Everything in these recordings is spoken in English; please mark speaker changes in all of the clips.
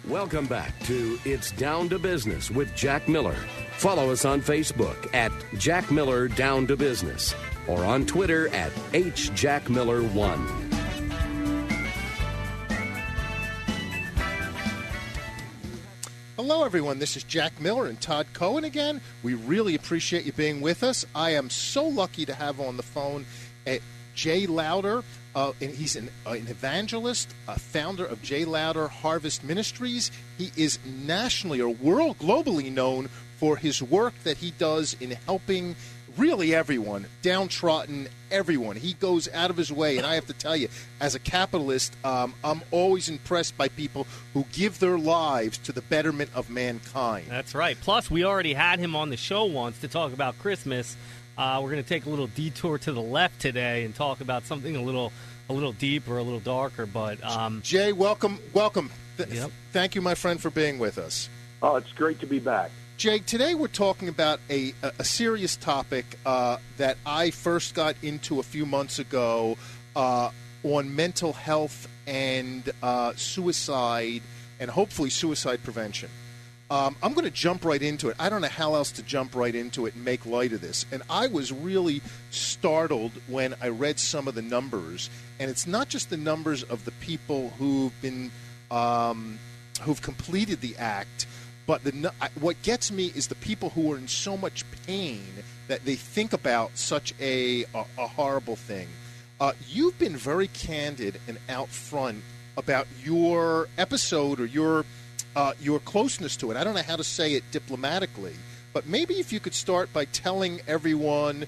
Speaker 1: Welcome back to It's Down to Business with Jack Miller. Follow us on Facebook at Jack Miller Down to Business or on Twitter at H.Jack.Miller1.
Speaker 2: Hello, everyone. This is Jack Miller and Todd Cohen again. We really appreciate you being with us. I am so lucky to have on the phone Jay Lowder. And he's an evangelist, a founder of Lowder of Harvest Ministries. He is nationally or globally known for his work that he does in helping really everyone, downtrodden everyone. He goes out of his way, and I have to tell you, as a capitalist, I'm always impressed by people who give their lives to the betterment of mankind.
Speaker 3: That's right. Plus, we already had him on the show once to talk about Christmas. We're going to take a little detour to the left today and talk about something a little deeper, a little darker. But
Speaker 2: Jay, welcome.
Speaker 3: Yep.
Speaker 2: Thank you, my friend, for being with us.
Speaker 4: Oh, it's great to be back.
Speaker 2: Jay, today we're talking about a serious topic that I first got into a few months ago on mental health and suicide, and hopefully suicide prevention. I'm going to jump right into it. I don't know how else to jump right into it and make light of this. And I was really startled when I read some of the numbers. And it's not just the numbers of the people who've been who've completed the act, but what gets me is the people who are in so much pain that they think about such a horrible thing. You've been very candid and out front about your episode or your closeness to it. I don't know how to say it diplomatically, but maybe if you could start by telling everyone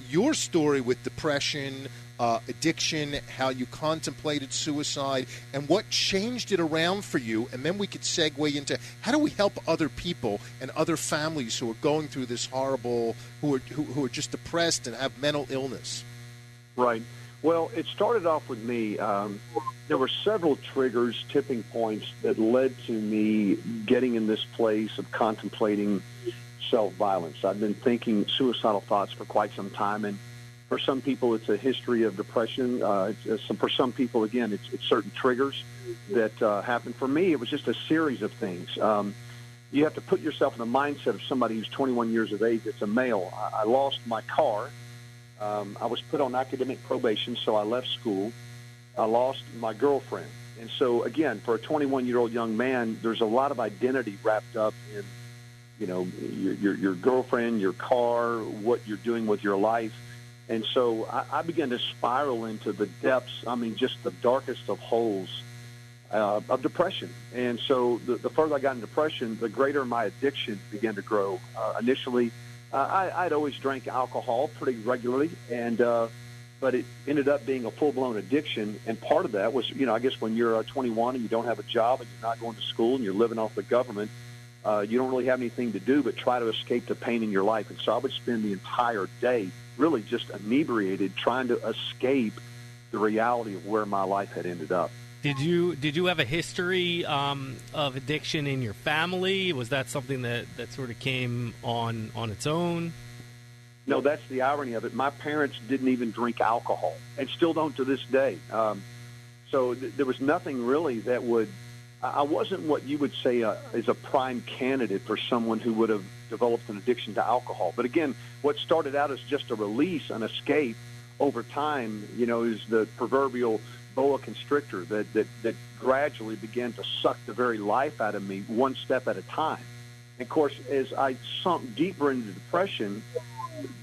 Speaker 2: your story with depression, addiction, how you contemplated suicide, and what changed it around for you, and then we could segue into how do we help other people and other families who are going through this horrible, who are just depressed and have mental illness.
Speaker 4: Right. Well, it started off with me. There were several triggers, tipping points that led to me getting in this place of contemplating self-violence. I've been thinking suicidal thoughts for quite some time, and for some people, it's a history of depression. For some people, again, it's certain triggers that happen. For me, it was just a series of things. You have to put yourself in the mindset of somebody who's 21 years of age. It's a male. I lost my car. I was put on academic probation, so I left school. I lost my girlfriend. And so, again, for a 21-year-old young man, there's a lot of identity wrapped up in, your girlfriend, your car, what you're doing with your life. And so I began to spiral into the depths, just the darkest of holes of depression. And so the further I got in depression, the greater my addiction began to grow. Initially, I'd always drank alcohol pretty regularly, but it ended up being a full-blown addiction. And part of that was, I guess when you're 21 and you don't have a job and you're not going to school and you're living off the government, you don't really have anything to do but try to escape the pain in your life. And so I would spend the entire day really just inebriated, trying to escape the reality of where my life had ended up.
Speaker 3: Did you have a history of addiction in your family? Was that something that sort of came on its own?
Speaker 4: No, that's the irony of it. My parents didn't even drink alcohol, and still don't to this day. So there was nothing really that would. I wasn't what you would say is a prime candidate for someone who would have developed an addiction to alcohol. But again, what started out as just a release, an escape, over time, is the proverbial boa constrictor that gradually began to suck the very life out of me one step at a time. And of course, as I sunk deeper into depression,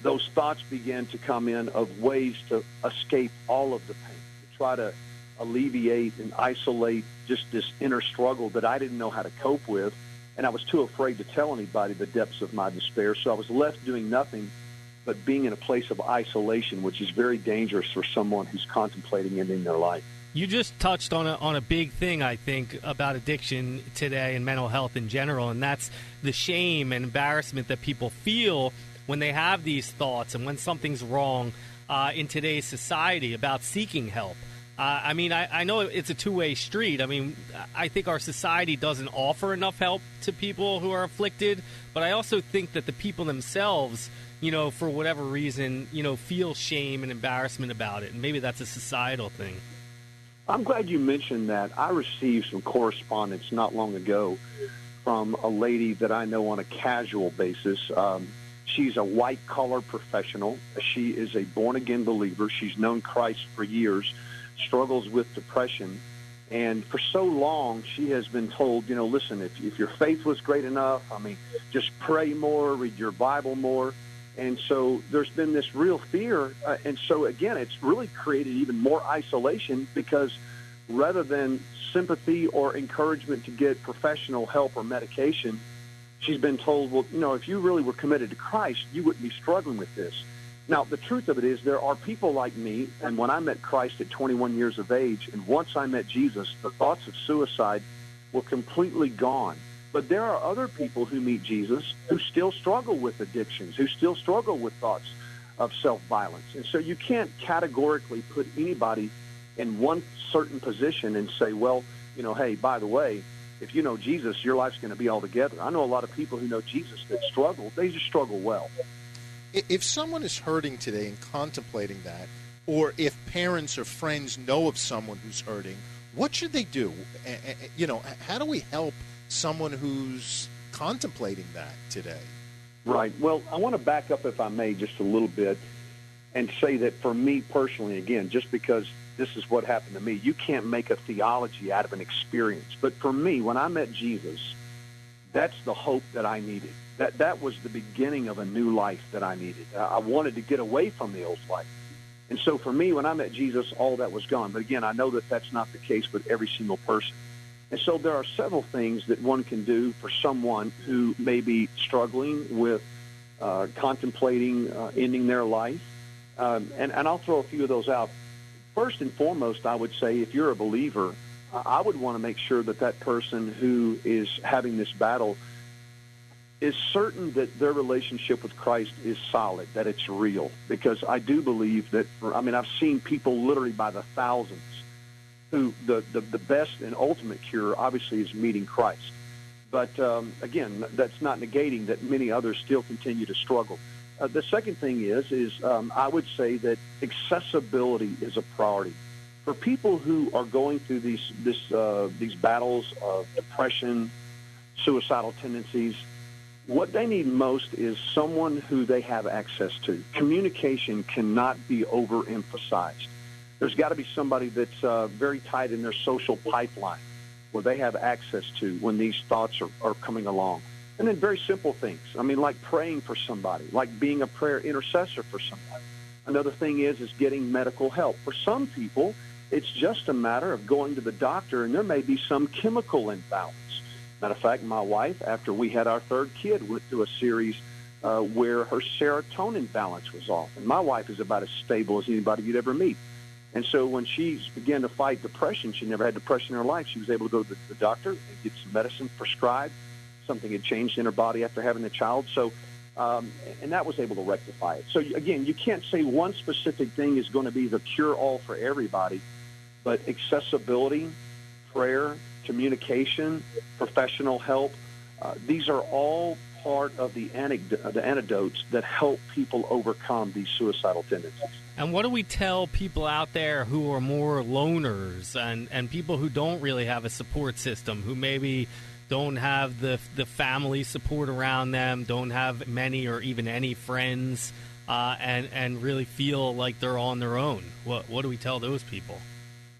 Speaker 4: those thoughts began to come in of ways to escape all of the pain, to try to alleviate and isolate just this inner struggle that I didn't know how to cope with. And I was too afraid to tell anybody the depths of my despair. So I was left doing nothing but being in a place of isolation, which is very dangerous for someone who's contemplating ending their life.
Speaker 3: You just touched on a big thing, I think, about addiction today and mental health in general, and that's the shame and embarrassment that people feel when they have these thoughts and when something's wrong in today's society about seeking help. I know it's a two-way street. I think our society doesn't offer enough help to people who are afflicted, but I also think that the people themselves, for whatever reason, feel shame and embarrassment about it, and maybe that's a societal thing.
Speaker 4: I'm glad you mentioned that. I received some correspondence not long ago from a lady that I know on a casual basis. She's a white-collar professional. She is a born-again believer. She's known Christ for years, struggles with depression. And for so long, she has been told, listen, if your faith was great enough, just pray more, read your Bible more. And so there's been this real fear. And so, again, it's really created even more isolation because rather than sympathy or encouragement to get professional help or medication, she's been told, well, if you really were committed to Christ, you wouldn't be struggling with this. Now, the truth of it is there are people like me, and when I met Christ at 21 years of age, and once I met Jesus, the thoughts of suicide were completely gone. But there are other people who meet Jesus who still struggle with addictions, who still struggle with thoughts of self-violence. And so you can't categorically put anybody in one certain position and say, well, hey, by the way, if you know Jesus, your life's going to be all together. I know a lot of people who know Jesus that struggle. They just struggle well.
Speaker 2: If someone is hurting today and contemplating that, or if parents or friends know of someone who's hurting, what should they do? How do we help someone who's contemplating that today?
Speaker 4: Right. Well, I want to back up, if I may, just a little bit and say that for me personally, again, just because this is what happened to me, you can't make a theology out of an experience. But for me, when I met Jesus, that's the hope that I needed. That was the beginning of a new life that I needed. I wanted to get away from the old life. And so for me, when I met Jesus, all that was gone. But again, I know that that's not the case with every single person. And so there are several things that one can do for someone who may be struggling with contemplating ending their life. And I'll throw a few of those out. First and foremost, I would say if you're a believer, I would want to make sure that that person who is having this battle is certain that their relationship with Christ is solid, that it's real. Because I do believe that, I've seen people literally by the thousands who the best and ultimate cure obviously is meeting Christ. But again, that's not negating that many others still continue to struggle. The second thing is I would say that accessibility is a priority. For people who are going through these battles of depression, suicidal tendencies, what they need most is someone who they have access to. Communication cannot be overemphasized. There's got to be somebody that's very tight in their social pipeline where they have access to when these thoughts are coming along. And then very simple things. Like praying for somebody, like being a prayer intercessor for somebody. Another thing is getting medical help. For some people, it's just a matter of going to the doctor, and there may be some chemical imbalance. Matter of fact, my wife, after we had our third kid, went through a series where her serotonin balance was off. And my wife is about as stable as anybody you'd ever meet. And so when she began to fight depression, she never had depression in her life. She was able to go to the doctor and get some medicine prescribed. Something had changed in her body after having the child. So, and that was able to rectify it. So, again, you can't say one specific thing is going to be the cure-all for everybody, but accessibility, prayer, communication, professional help, these are all part of the antidotes that help people overcome these suicidal tendencies.
Speaker 3: And what do we tell people out there who are more loners and people who don't really have a support system, who maybe don't have the family support around them, don't have many or even any friends, and really feel like they're on their own? What do we tell those people?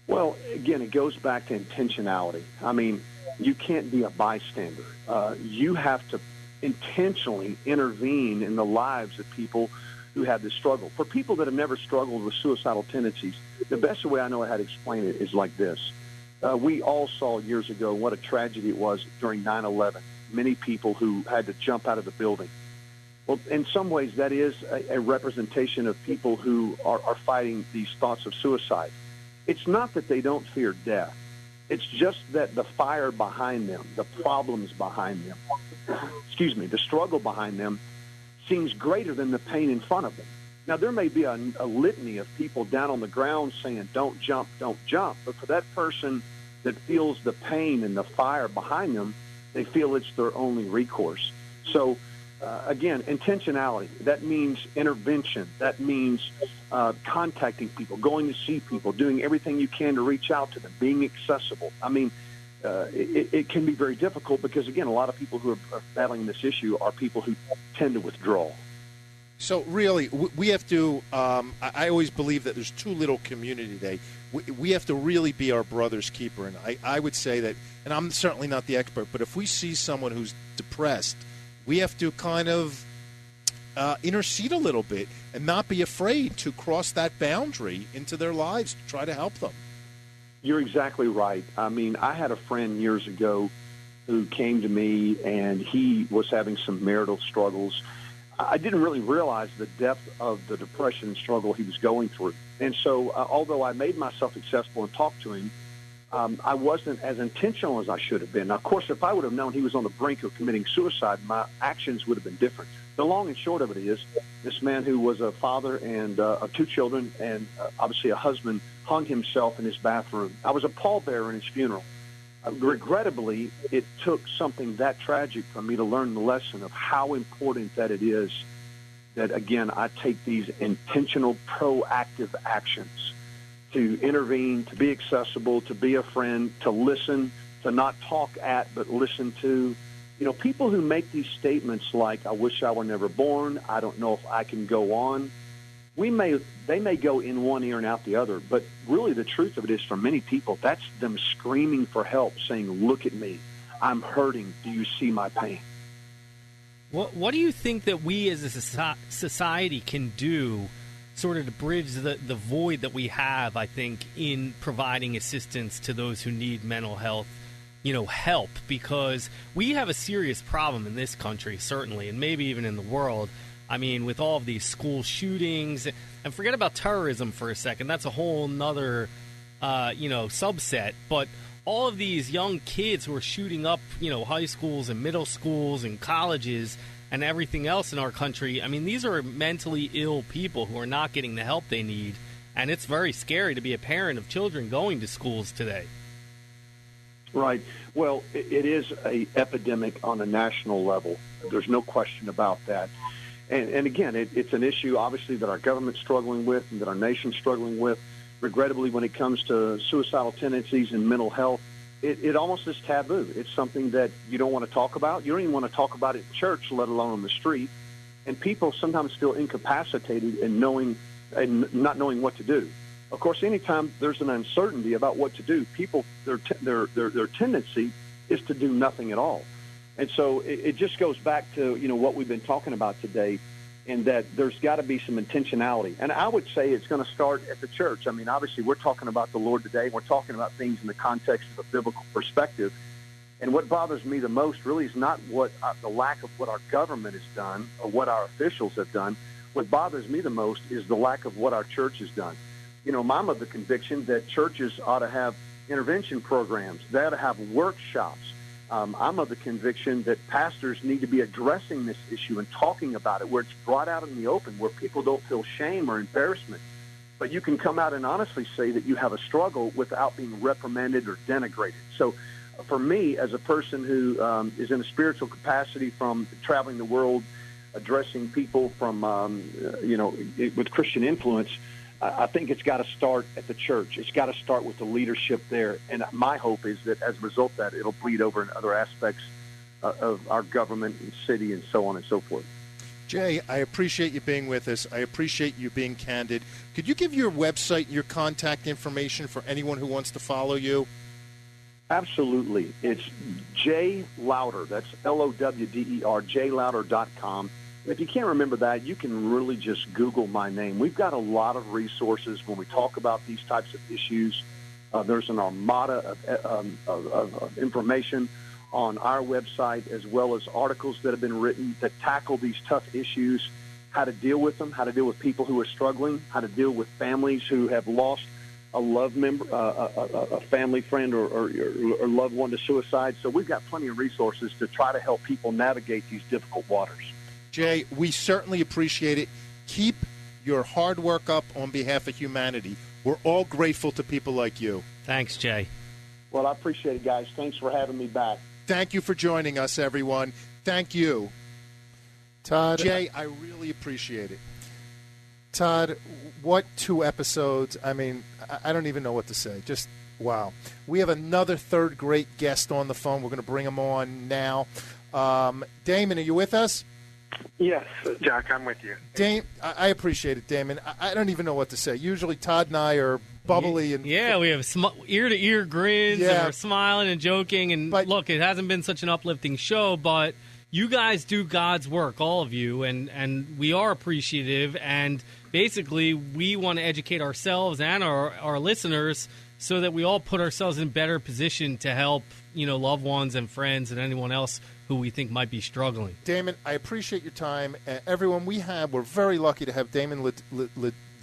Speaker 4: Well, again, it goes back to intentionality. You can't be a bystander. You have to intentionally intervene in the lives of people who have this struggle. For people that have never struggled with suicidal tendencies, the best way I know how to explain it is like this. We all saw years ago what a tragedy it was during 9/11. Many people who had to jump out of the building. Well, in some ways, that is a representation of people who are fighting these thoughts of suicide. It's not that they don't fear death. It's just that the fire behind them, the problems behind them, the struggle behind them seems greater than the pain in front of them. Now, there may be a litany of people down on the ground saying, don't jump, don't jump. But for that person that feels the pain and the fire behind them, they feel it's their only recourse. So again, intentionality. That means intervention. That means contacting people, going to see people, doing everything you can to reach out to them, being accessible. I mean, it can be very difficult because, again, a lot of people who are battling this issue are people who tend to withdraw.
Speaker 2: So really, we have to, I always believe that there's too little community today. We have to really be our brother's keeper. And I would say that, and I'm certainly not the expert, but if we see someone who's depressed, we have to kind of intercede a little bit and not be afraid to cross that boundary into their lives to try to help them.
Speaker 4: You're exactly right. I mean, I had a friend years ago who came to me, and he was having some marital struggles. I didn't really realize the depth of the depression and struggle he was going through. And so although I made myself accessible and talked to him, I wasn't as intentional as I should have been. Now, of course, if I would have known he was on the brink of committing suicide, my actions would have been different. The long and short of it is this man who was a father and of 2 children and obviously a husband hung himself in his bathroom. I was a pallbearer in his funeral. Regrettably, it took something that tragic for me to learn the lesson of how important that it is that, again, I take these intentional, proactive actions to intervene, to be accessible, to be a friend, to listen, to not talk at, but listen to. You know, people who make these statements like, I wish I were never born, I don't know if I can go on, they may go in one ear and out the other, but really the truth of it is for many people, that's them screaming for help, saying, look at me, I'm hurting, do you see my pain?
Speaker 3: What do you think that we as a society can do sort of to bridge the void that we have, I think, in providing assistance to those who need mental health, help? Because we have a serious problem in this country, certainly, and maybe even in the world. I mean, with all of these school shootings, and forget about terrorism for a second. That's a whole nother, subset. But all of these young kids who are shooting up, high schools and middle schools and colleges and everything else in our country, I mean, these are mentally ill people who are not getting the help they need. And it's very scary to be a parent of children going to schools today.
Speaker 4: Right. Well, it is an epidemic on a national level. There's no question about that. And again, it's an issue, obviously, that our government's struggling with and that our nation's struggling with. Regrettably, when it comes to suicidal tendencies and mental health, it almost is taboo. It's something that you don't want to talk about. You don't even want to talk about it in church, let alone on the street. And people sometimes feel incapacitated in not knowing what to do. Of course, anytime there's an uncertainty about what to do, people, their tendency is to do nothing at all. And so it just goes back to, what we've been talking about today, and that there's got to be some intentionality. And I would say it's going to start at the church. I mean, obviously, we're talking about the Lord today. We're talking about things in the context of a biblical perspective. And what bothers me the most really is not the lack of what our government has done or what our officials have done. What bothers me the most is the lack of what our church has done. I'm of the conviction that churches ought to have intervention programs. They ought to have workshops. I'm of the conviction that pastors need to be addressing this issue and talking about it where it's brought out in the open, where people don't feel shame or embarrassment. But you can come out and honestly say that you have a struggle without being reprimanded or denigrated. So for me, as a person who is in a spiritual capacity from traveling the world, addressing people from, with Christian influence, I think it's got to start at the church. It's got to start with the leadership there. And my hope is that as a result of that, it'll bleed over in other aspects of our government and city and so on and so forth.
Speaker 2: Jay, I appreciate you being with us. I appreciate you being candid. Could you give your website, your contact information for anyone who wants to follow you?
Speaker 4: Absolutely. It's J Lowder. That's Lowder, JLowder.com. If you can't remember that, you can really just Google my name. We've got a lot of resources when we talk about these types of issues. There's an armada of information on our website, as well as articles that have been written that tackle these tough issues, how to deal with them, how to deal with people who are struggling, how to deal with families who have lost a loved member, a family friend or loved one to suicide. So we've got plenty of resources to try to help people navigate these difficult waters.
Speaker 2: Jay, we certainly appreciate it. Keep your hard work up on behalf of humanity. We're all grateful to people like you.
Speaker 3: Thanks, Jay.
Speaker 4: Well, I appreciate it, guys. Thanks for having me back.
Speaker 2: Thank you for joining us, everyone. Thank you.
Speaker 5: Todd,
Speaker 2: Jay, I really appreciate it.
Speaker 5: Todd, what 2 episodes? I mean, I don't even know what to say. Just wow. We have another third great guest on the phone. We're going to bring him on now. Damon, are you with us?
Speaker 6: Yes, Jack, I'm with you.
Speaker 5: I appreciate it, Damon. I don't even know what to say. Usually Todd and I are bubbly. And
Speaker 3: we have ear-to-ear grins, and we're smiling and joking. And look, it hasn't been such an uplifting show, but you guys do God's work, all of you, and we are appreciative. And basically, we want to educate ourselves and our listeners so that we all put ourselves in better position to help, loved ones and friends and anyone else who we think might be struggling.
Speaker 5: Damon, I appreciate your time. Everyone, we're very lucky to have Demian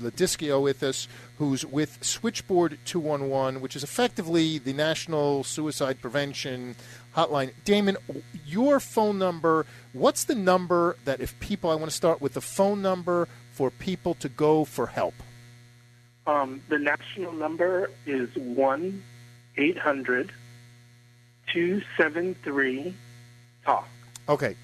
Speaker 5: Laudiso with us, who's with Switchboard211, which is effectively the National Suicide Prevention Hotline. Damon, your phone number, what's the number that if people, I want to start with the phone number for people to go for help?
Speaker 6: The national number is 1-800-273-TALK.
Speaker 5: Okay.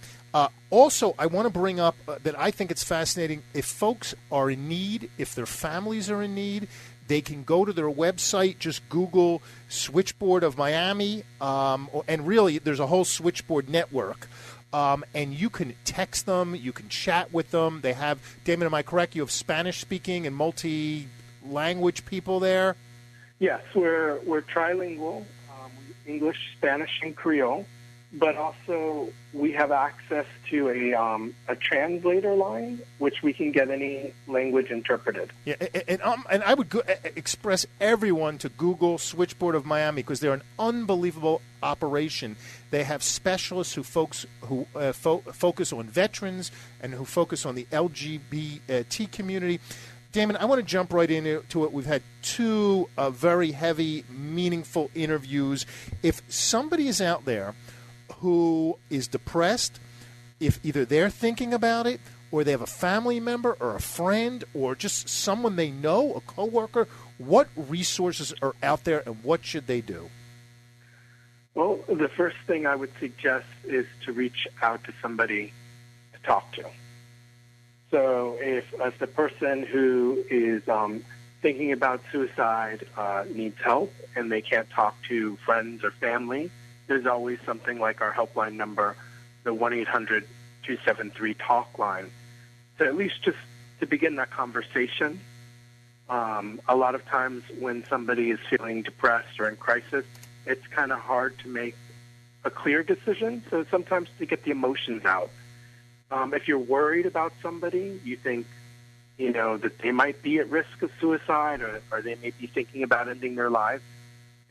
Speaker 5: Also, I want to bring up that I think it's fascinating. If folks are in need, if their families are in need, they can go to their website, just Google Switchboard of Miami, and really there's a whole switchboard network. And you can text them, you can chat with them. They have, Damon, am I correct? You have Spanish-speaking and multi-language people there?
Speaker 6: Yes, we're trilingual, English, Spanish, and Creole. But also, we have access to a translator line, which we can get any language interpreted.
Speaker 5: Yeah, and I would express everyone to Google Switchboard of Miami because they're an unbelievable operation. They have specialists who focus on veterans and who focus on the LGBT community. Damon, I want to jump right into it. We've had 2 very heavy, meaningful interviews. If somebody is out there who is depressed, if either they're thinking about it or they have a family member or a friend or just someone they know, a coworker, what resources are out there and what should they do?
Speaker 6: Well, the first thing I would suggest is to reach out to somebody to talk to. So if the person who is thinking about suicide needs help and they can't talk to friends or family, there's always something like our helpline number, the 1-800-273-TALK line. So at least just to begin that conversation. A lot of times when somebody is feeling depressed or in crisis, it's kind of hard to make a clear decision. So sometimes to get the emotions out. If you're worried about somebody, you think, that they might be at risk of suicide or they may be thinking about ending their lives,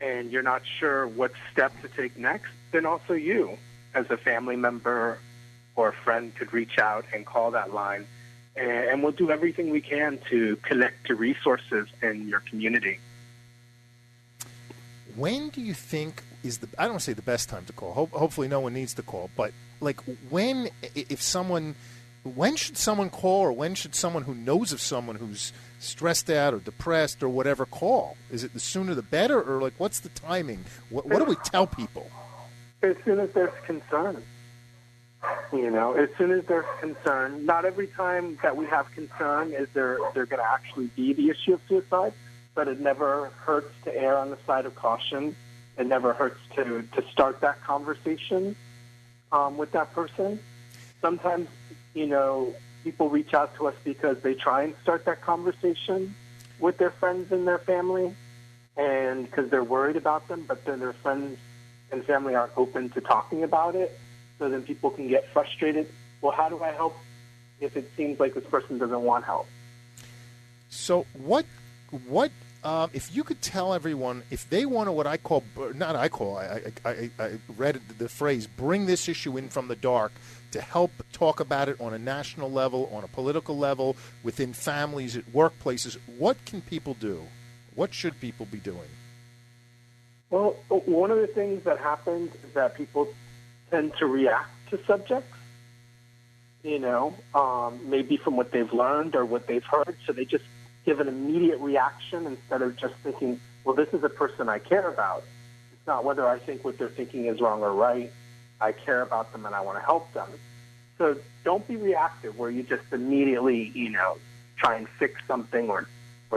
Speaker 6: and you're not sure what step to take next, then also you, as a family member or a friend, could reach out and call that line. And we'll do everything we can to connect to resources in your community.
Speaker 5: When do you think is I don't want to say the best time to call. Hopefully no one needs to call. But, when should someone call, or when should someone who knows of someone who's stressed out or depressed or whatever call? Is it the sooner the better, or what's the timing? What do we tell people?
Speaker 6: As soon as there's concern. As soon as there's concern. Not every time that we have concern is there going to actually be the issue of suicide, but it never hurts to err on the side of caution. It never hurts to start that conversation with that person. Sometimes, people reach out to us because they try and start that conversation with their friends and their family, and because they're worried about them, but then their friends and family aren't open to talking about it. So then people can get frustrated. Well, how do I help if it seems like this person doesn't want help?
Speaker 5: So if you could tell everyone, if they want to, I read the phrase, bring this issue in from the dark to help talk about it on a national level, on a political level, within families, at workplaces, what can people do? What should people be doing?
Speaker 6: Well, one of the things that happens is that people tend to react to subjects, maybe from what they've learned or what they've heard. So they just give an immediate reaction instead of just thinking, well, this is a person I care about. It's not whether I think what they're thinking is wrong or right. I care about them and I want to help them. So don't be reactive where you just immediately, try and fix something or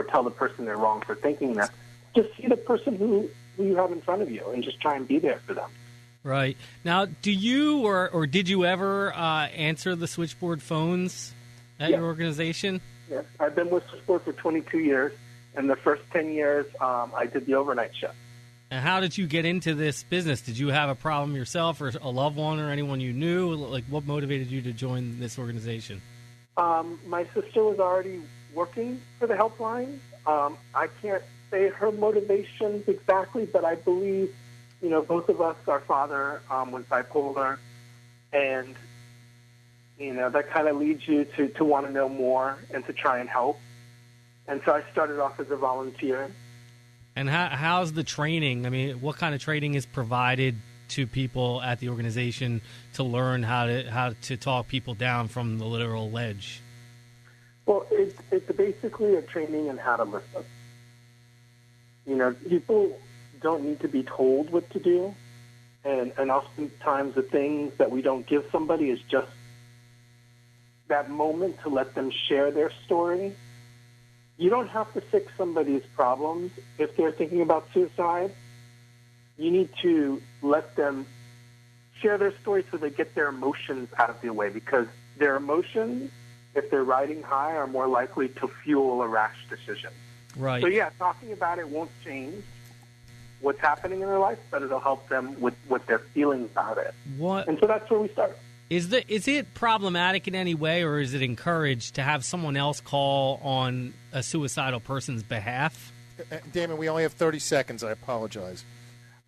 Speaker 6: tell the person they're wrong for thinking that. Just see the person who you have in front of you and just try and be there for them.
Speaker 3: Right. Now, do you or did you ever answer the switchboard phones at your organization?
Speaker 6: Yes. I've been with Switchboard for 22 years, and the first 10 years I did the overnight shift.
Speaker 3: And how did you get into this business? Did you have a problem yourself or a loved one or anyone you knew? Like, what motivated you to join this organization?
Speaker 6: My sister was already working for the helpline. I can't say her motivations exactly, but I believe, both of us, our father was bipolar, and, that kind of leads you to want to know more and to try and help. And so I started off as a volunteer.
Speaker 3: And how's the training? I mean, what kind of training is provided to people at the organization to learn how to talk people down from the literal ledge?
Speaker 6: Well, it's basically a training in how to listen. People don't need to be told what to do, and oftentimes the things that we don't give somebody is just that moment to let them share their story. You don't have to fix somebody's problems if they're thinking about suicide. You need to let them share their story so they get their emotions out of the way, because their emotions, if they're riding high, are more likely to fuel a rash decision.
Speaker 3: Right.
Speaker 6: So, talking about it won't change what's happening in their life, but it'll help them with what they're feeling about it. And so that's where we start.
Speaker 3: Is it problematic in any way, or is it encouraged to have someone else call on a suicidal person's behalf?
Speaker 5: Damon, we only have 30 seconds. I apologize.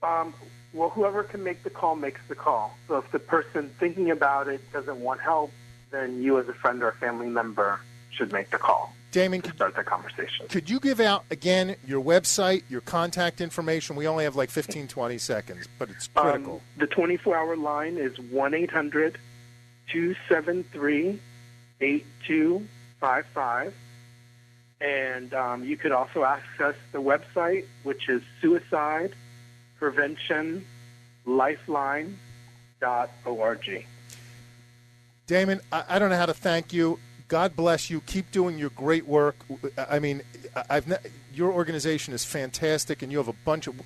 Speaker 6: Well, whoever can make the call makes the call. So if the person thinking about it doesn't want help, then you as a friend or a family member should make the call.
Speaker 5: Damon,
Speaker 6: to start the conversation.
Speaker 5: Could you give out, again, your website, your contact information? We only have like 15, 20 seconds, but it's critical.
Speaker 6: The 24-hour line is 1-800-273-8255. And you could also access the website, which is suicidepreventionlifeline.org.
Speaker 5: Damon, I don't know how to thank you. God bless you. Keep doing your great work. I mean, your organization is fantastic, and you have a bunch of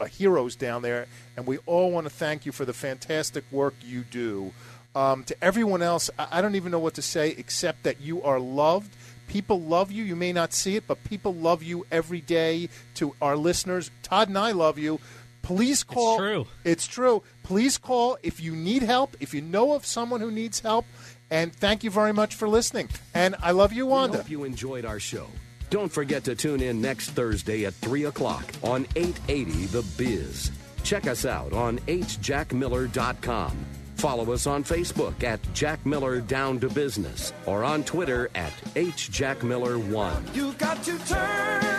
Speaker 5: heroes down there, and we all want to thank you for the fantastic work you do. To everyone else, I don't even know what to say except that you are loved. People love you. You may not see it, but people love you every day. To our listeners, Todd and I love you. Please call.
Speaker 3: It's true.
Speaker 5: It's true. Please call if you need help, if you know of someone who needs help. And thank you very much for listening. And I love you, Wanda.
Speaker 1: We hope you enjoyed our show. Don't forget to tune in next Thursday at 3 o'clock on 880 The Biz. Check us out on HJackMiller.com. Follow us on Facebook at Jack Miller Down to Business or on Twitter at HJackMiller1.
Speaker 7: You've got to turn